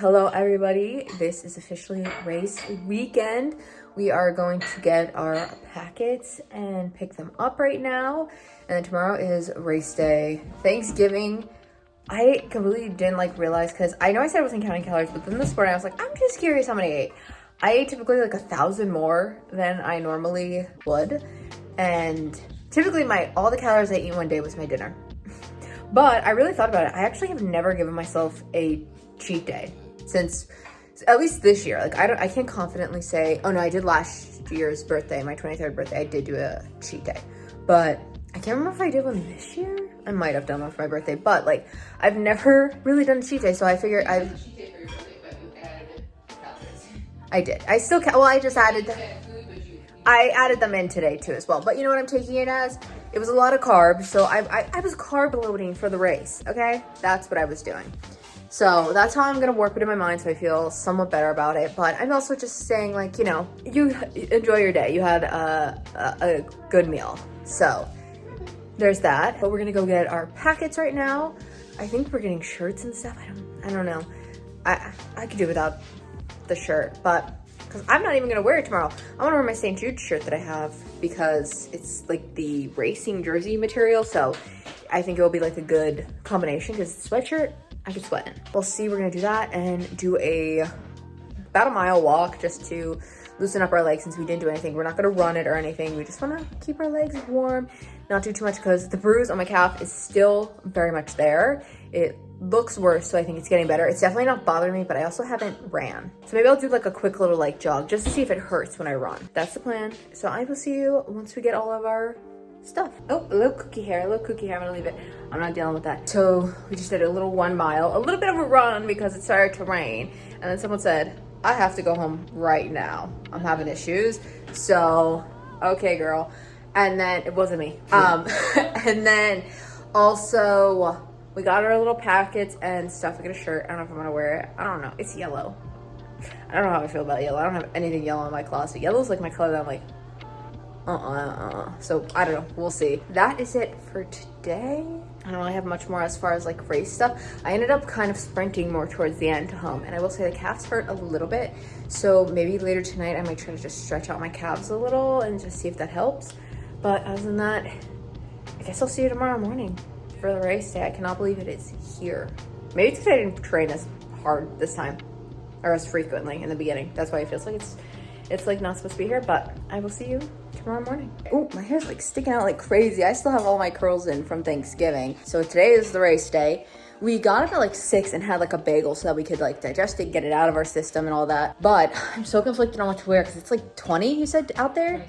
Hello everybody, this is officially race weekend. We are going to get our packets and pick them up right now. And then tomorrow is race day. Thanksgiving, I completely didn't realize, because I know I said I wasn't counting calories, but then this morning I was like, I'm just curious how many I ate. I ate typically 1,000 more than I normally would. And typically all the calories I eat one day was my dinner. But I really thought about it. I actually have never given myself a cheat day since at least this year. I can't confidently say, oh no, I did last year's birthday, my 23rd birthday, I did do a cheat day. But I can't remember if I did one this year. I might have done one for my birthday, but I've never really done a cheat day, so I figured I did. I still well, I just added them in today too as well. But you know what I'm taking it as? It was a lot of carbs, so I was carb loading for the race, okay? That's what I was doing. So that's how I'm gonna warp it in my mind, so I feel somewhat better about it. But I'm also just saying, you enjoy your day. You had a good meal. So there's that. But we're gonna go get our packets right now. I think we're getting shirts and stuff. I don't know. I could do without the shirt, but because I'm not even gonna wear it tomorrow. I wanna wear my St. Jude shirt that I have because it's the racing jersey material. So I think it will be a good combination, because the sweatshirt, I could sweat in. We'll see, we're gonna do that and do about a mile walk just to loosen up our legs, since we didn't do anything. We're not gonna run it or anything. We just wanna keep our legs warm, not do too much, because the bruise on my calf is still very much there. It looks worse, so I think it's getting better. It's definitely not bothering me, but I also haven't ran. So maybe I'll do a quick little jog just to see if it hurts when I run. That's the plan. So I will see you once we get all of our stuff. Oh, a little cookie hair, I'm gonna leave it. I'm not dealing with that. So we just did a little 1 mile, a little bit of a run because it started to rain. And then someone said, I have to go home right now. I'm having issues. So, okay girl. And then, it wasn't me. And then also we got our little packets and stuff. I got a shirt, I don't know if I'm gonna wear it. I don't know, it's yellow. I don't know how I feel about yellow. I don't have anything yellow in my closet. Yellow's my color that I'm so I don't know, we'll see. That is it for today. I don't really have much more as far as race stuff. I ended up kind of sprinting more towards the end to home, and I will say the calves hurt a little bit, so maybe later tonight I might try to just stretch out my calves a little and just see if that helps. But other than that, I guess I'll see you tomorrow morning for the race day. I cannot believe it is here. Maybe because I didn't train as hard this time, or as frequently in the beginning. That's why it feels like it's not supposed to be here. But I will see you tomorrow morning. Oh, my hair's sticking out like crazy. I still have all my curls in from Thanksgiving. So today is the race day. We got up at 6 and had a bagel so that we could digest it, get it out of our system and all that. But I'm so conflicted on what to wear, because it's 20, you said, out there?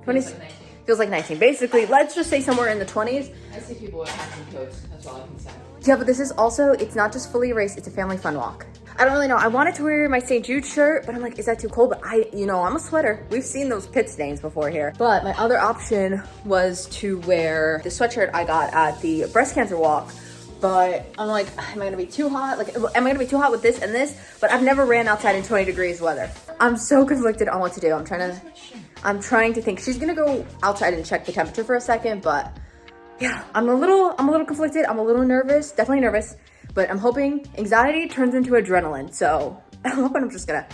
27. 20. Feels like 19. Basically, let's just say somewhere in the 20s. I see people with hats and coats. That's all I can say. Yeah, but this is also, it's not just fully a race, it's a family fun walk. I don't really know. I wanted to wear my St. Jude shirt, but I'm is that too cold? But I'm a sweater. We've seen those pit stains before here. But my other option was to wear the sweatshirt I got at the breast cancer walk. But I'm am I gonna be too hot? Am I gonna be too hot with this and this? But I've never ran outside in 20 degrees weather. I'm so conflicted on what to do. I'm trying to think. She's gonna go outside and check the temperature for a second, but yeah, I'm a little conflicted. I'm a little nervous, definitely nervous, but I'm hoping anxiety turns into adrenaline. So I'm hoping I'm just gonna,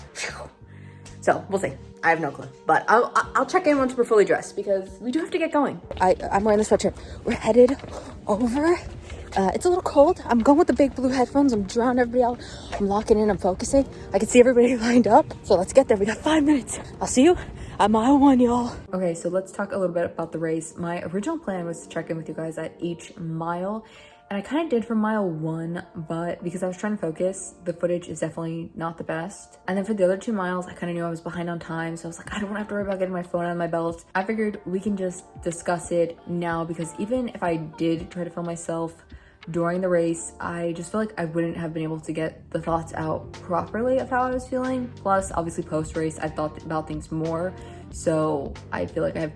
so we'll see. I have no clue, but I'll check in once we're fully dressed, because we do have to get going. I'm wearing the sweatshirt. We're headed over. It's a little cold. I'm going with the big blue headphones. I'm drowning everybody out. I'm locking in, I'm focusing. I can see everybody lined up. So let's get there. We got 5 minutes. I'll see you at mile 1, y'all. Okay, so let's talk a little bit about the race. My original plan was to check in with you guys at each mile, and I kind of did for mile 1, but because I was trying to focus, the footage is definitely not the best. And then for the other 2 miles, I kind of knew I was behind on time, so I was I don't want to have to worry about getting my phone out of my belt. I figured we can just discuss it now, because even if I did try to film myself during the race, I just feel I wouldn't have been able to get the thoughts out properly of how I was feeling. Plus, obviously post-race, I've thought about things more, so I feel I have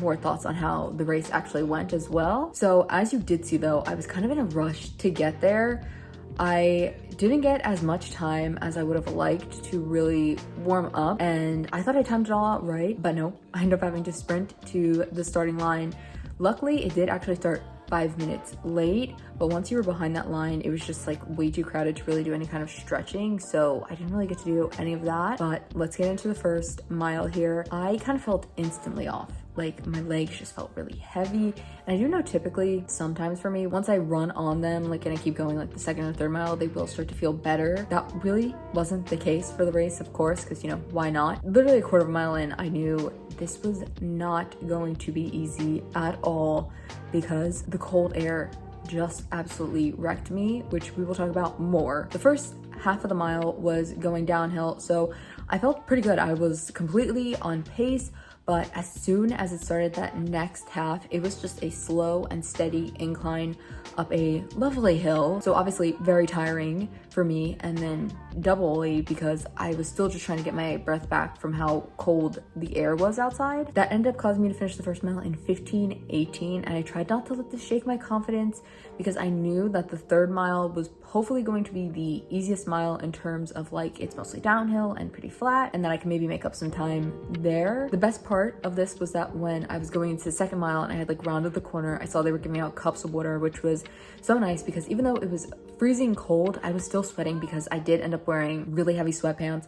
more thoughts on how the race actually went as well. So as you did see though, I was kind of in a rush to get there. I didn't get as much time as I would have liked to really warm up, and I thought I timed it all out right, but no, I ended up having to sprint to the starting line. Luckily, it did actually start 5 minutes late, but once you were behind that line, it was just like way too crowded to really do any kind of stretching, so I didn't really get to do any of that. But let's get into the first mile here. I kind of felt instantly off. Like my legs just felt really heavy. And I do know typically, sometimes for me, once I run on them, like, and I keep going like the second or third mile, they will start to feel better. That really wasn't the case for the race, of course, because, you know, why not? Literally a quarter of a mile in, I knew this was not going to be easy at all because the cold air just absolutely wrecked me, which we will talk about more. The first half of the mile was going downhill, so I felt pretty good. I was completely on pace, but as soon as it started that next half, it was just a slow and steady incline up a lovely hill. So obviously very tiring for me, and then doubly because I was still just trying to get my breath back from how cold the air was outside. That ended up causing me to finish the first mile in 15:18, and I tried not to let this shake my confidence because I knew that the third mile was hopefully going to be the easiest mile in terms of like it's mostly downhill and pretty flat, and then I can maybe make up some time there. The best part of this was that when I was going into the second mile and I had like rounded the corner, I saw they were giving out cups of water, which was so nice because even though it was freezing cold, I was still sweating because I did end up wearing really heavy sweatpants.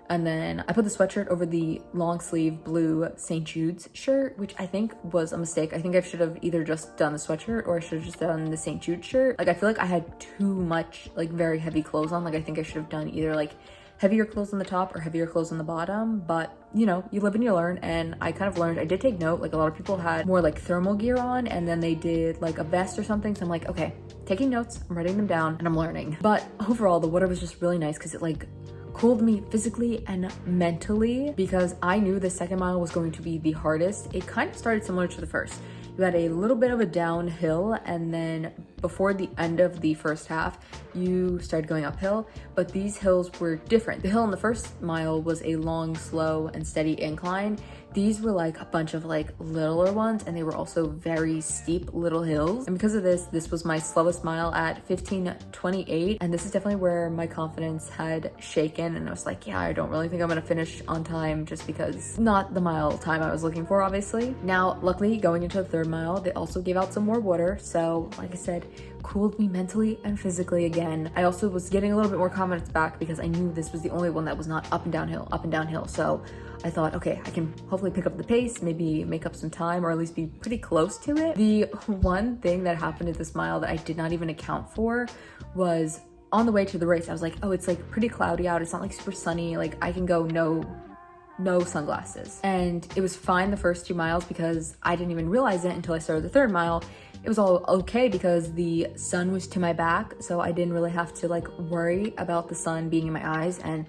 And then I put the sweatshirt over the long sleeve blue St. Jude's shirt, which I think was a mistake. I think I should have either just done the sweatshirt or I should have just done the St. Jude shirt. Like, I feel like I had too much like very heavy clothes on. Like, I think I should have done either like heavier clothes on the top or heavier clothes on the bottom, but you know, you live and you learn. And I kind of learned, I did take note, like a lot of people had more like thermal gear on and then they did like a vest or something. So I'm like, okay, taking notes, I'm writing them down and I'm learning. But overall, the water was just really nice because it like cooled me physically and mentally because I knew the second mile was going to be the hardest. It kind of started similar to the first. You had a little bit of a downhill, and then before the end of the first half, you started going uphill, but these hills were different. The hill in the first mile was a long, slow, and steady incline. These were like a bunch of like littler ones, and they were also very steep little hills. And because of this, this was my slowest mile at 15:28, and this is definitely where my confidence had shaken, and I was like, yeah, I don't really think I'm gonna finish on time just because not the mile time I was looking for, obviously. Now, luckily, going into the third mile, they also gave out some more water, so like I said, cooled me mentally and physically again. I also was getting a little bit more confidence back because I knew this was the only one that was not up and downhill. So I thought, okay, I can hopefully pick up the pace, maybe make up some time, or at least be pretty close to it. The one thing that happened at this mile that I did not even account for was on the way to the race. I was like, oh, it's like pretty cloudy out. It's not like super sunny. Like I can go no sunglasses. And it was fine the first 2 miles because I didn't even realize it until I started the third mile. It was all okay because the sun was to my back, so I didn't really have to like worry about the sun being in my eyes. And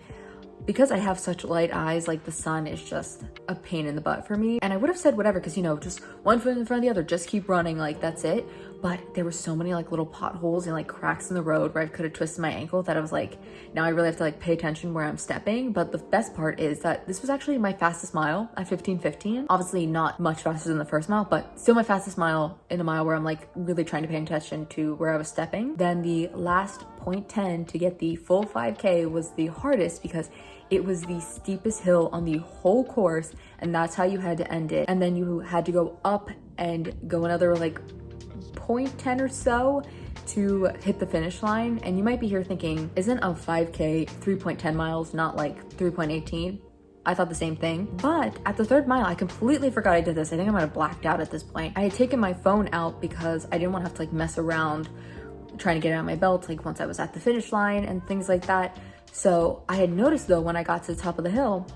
because I have such light eyes, like the sun is just a pain in the butt for me. And I would have said whatever, because you know, just one foot in front of the other, just keep running, like that's it. But there were so many like little potholes and like cracks in the road where I could have twisted my ankle that I was like, now I really have to like pay attention where I'm stepping. But the best part is that this was actually my fastest mile at 15:15. Obviously not much faster than the first mile, but still my fastest mile in a mile where I'm like really trying to pay attention to where I was stepping. Then the last 0.10 to get the full 5K was the hardest because it was the steepest hill on the whole course, and that's how you had to end it. And then you had to go up and go another like 0.10 or so to hit the finish line. And you might be here thinking, isn't a 5K 3.10 miles not like 3.18? I thought the same thing. But at the third mile, I completely forgot I did this. I think I might have blacked out at this point. I had taken my phone out because I didn't want to have to like mess around trying to get it out of my belt like once I was at the finish line and things like that. So I had noticed though, when I got to the top of the hill,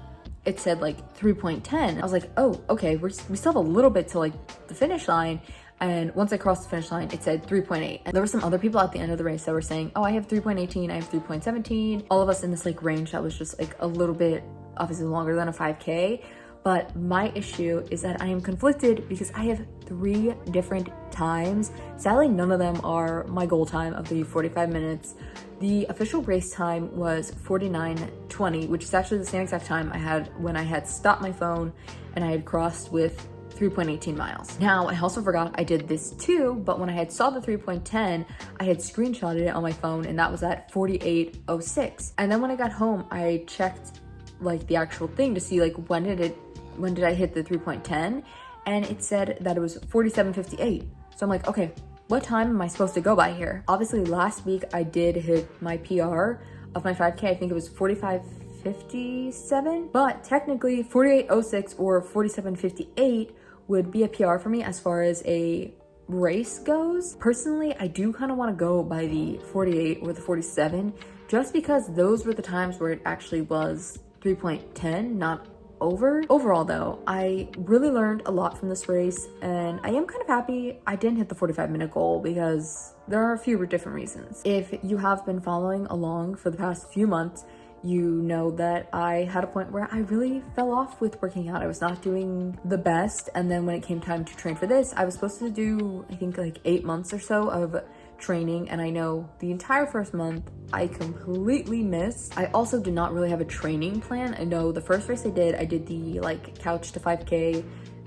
it said like 3.10. I was like, oh, okay, we still have a little bit to like the finish line. And once I crossed the finish line, it said 3.8. And there were some other people at the end of the race that were saying, oh, I have 3.18, I have 3.17. All of us in this like range that was just like a little bit obviously longer than a 5K. But my issue is that I am conflicted because I have 3 different times. Sadly, none of them are my goal time of the 45 minutes. The official race time was 49:20, which is actually the same exact time I had when I had stopped my phone and I had crossed with 3.18 miles. Now, I also forgot I did this too, but when I had saw the 3.10, I had screenshotted it on my phone and that was at 48:06. And then when I got home, I checked like the actual thing to see like when did I hit the 3.10, and it said that it was 47:58. So I'm like, okay, what time am I supposed to go by here? Obviously last week I did hit my PR of my 5K. I think it was 45:57, but technically 48:06 or 47:58 would be a PR for me as far as a race goes. Personally, I do kind of want to go by the 48 or the 47 just because those were the times where it actually was 3.10, not over. Overall though, I really learned a lot from this race, and I am kind of happy I didn't hit the 45-minute goal because there are a few different reasons. If you have been following along for the past few months, you know that I had a point where I really fell off with working out. I was not doing the best, and then when it came time to train for this, I was supposed to do, I think, like 8 months or so of training, and I know the entire first month I completely missed. I also did not really have a training plan. I know the first race I did the like couch to 5K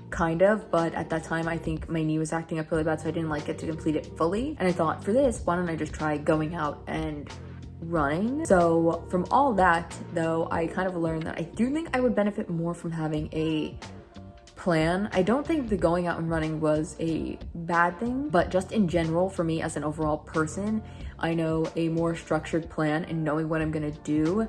kind of, but at that time I think my knee was acting up really bad, so I didn't like get to complete it fully. And I thought, for this, why don't I just try going out and running? So from all that though, I kind of learned that I do think I would benefit more from having a plan. I don't think the going out and running was a bad thing, but just in general for me as an overall person, I know a more structured plan and knowing what I'm gonna do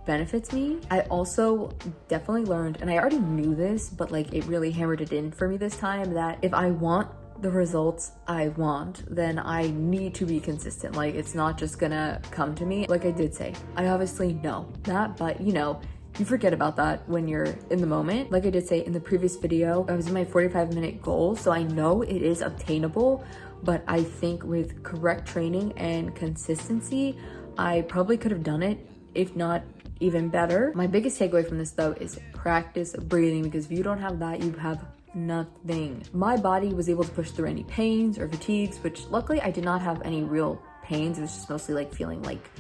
benefits me. I also definitely learned, and I already knew this, but like it really hammered it in for me this time, that if I want the results I want, then I need to be consistent. Like, it's not just gonna come to me. Like I did say, I obviously know that, but you know, you forget about that when you're in the moment. Like I did say in the previous video, I was in my 45-minute goal, so I know it is obtainable, but I think with correct training and consistency, I probably could have done it, if not even better. My biggest takeaway from this though is practice breathing, because if you don't have that, you have nothing. My body was able to push through any pains or fatigues, which luckily I did not have any real pains. It was just mostly like feeling like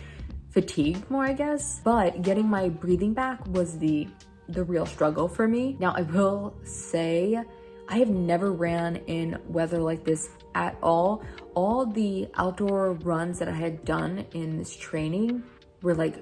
fatigued more, I guess. But getting my breathing back was the real struggle for me. Now I will say I have never ran in weather like this at all. All the outdoor runs that I had done in this training were like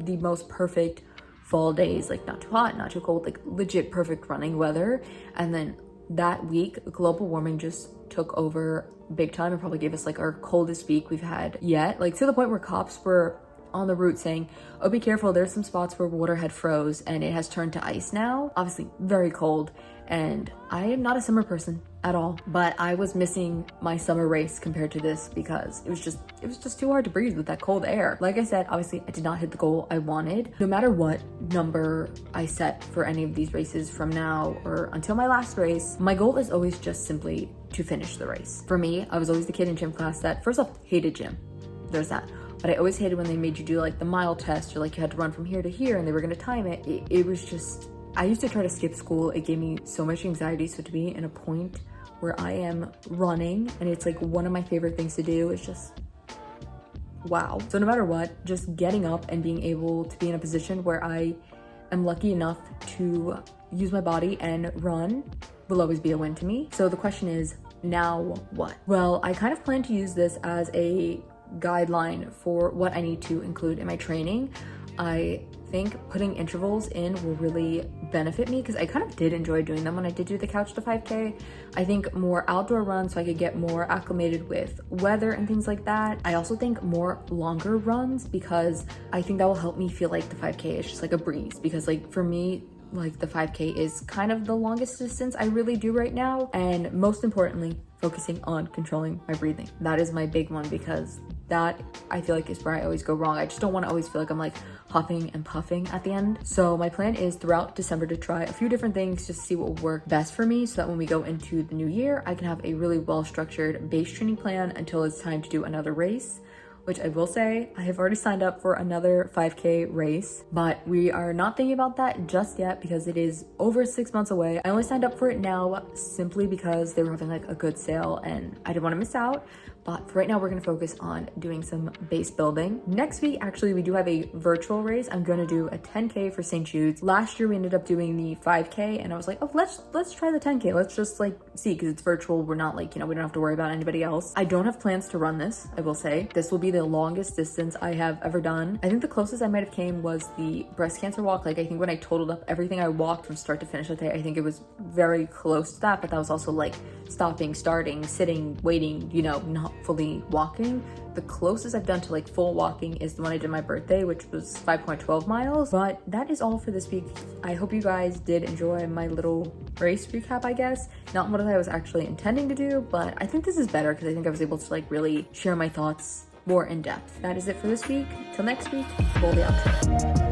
the most perfect fall days, like not too hot, not too cold, like legit perfect running weather. And then that week, global warming just took over big time and probably gave us like our coldest week we've had yet. Like to the point where cops were on the route saying, oh, be careful, there's some spots where water had froze and it has turned to ice now. Obviously very cold, and I am not a summer person at all, but I was missing my summer race compared to this because it was just too hard to breathe with that cold air. Like I said, obviously I did not hit the goal I wanted. No matter what number I set for any of these races from now or until my last race, my goal is always just simply to finish the race. For me, I was always the kid in gym class that first off hated gym. There's that. But I always hated when they made you do like the mile test, or like you had to run from here to here and they were gonna time it. It was just, I used to try to skip school. It gave me so much anxiety. So to be in a point where I am running and it's like one of my favorite things to do, is just wow. So no matter what, just getting up and being able to be in a position where I am lucky enough to use my body and run will always be a win to me. So the question is, now what? Well, I kind of plan to use this as a guideline for what I need to include in my training. I think putting intervals in will really benefit me because I kind of did enjoy doing them when I did do the couch to 5K. I think more outdoor runs so I could get more acclimated with weather and things like that. I also think more longer runs because I think that will help me feel like the 5K is just like a breeze, because like for me, like the 5K is kind of the longest distance I really do right now. And most importantly, focusing on controlling my breathing. That is my big one, because that I feel like is where I always go wrong. I just don't want to always feel like I'm like huffing and puffing at the end. So my plan is throughout December to try a few different things just to see what will work best for me, so that when we go into the new year, I can have a really well-structured base training plan until it's time to do another race. Which I will say, I have already signed up for another 5K race, but we are not thinking about that just yet because it is over 6 months away. I only signed up for it now simply because they were having like a good sale and I didn't want to miss out. But for right now, we're going to focus on doing some base building. Next week, actually, we do have a virtual race. I'm going to do a 10K for St. Jude's. Last year, we ended up doing the 5K and I was like, oh, let's try the 10K. Let's just like see, because it's virtual. We're not like, you know, we don't have to worry about anybody else. I don't have plans to run this, I will say. This will be the longest distance I have ever done. I think the closest I might have came was the breast cancer walk. Like I think when I totaled up everything I walked from start to finish that day, I think it was very close to that, but that was also like stopping, starting, sitting, waiting, you know, not fully walking. The closest I've done to like full walking is the one I did my birthday, which was 5.12 miles. But that is all for this week. I hope you guys did enjoy my little race recap, I guess. Not what I was actually intending to do, but I think this is better because I think I was able to like really share my thoughts more in depth. That is it for this week. Till next week, roll the outro.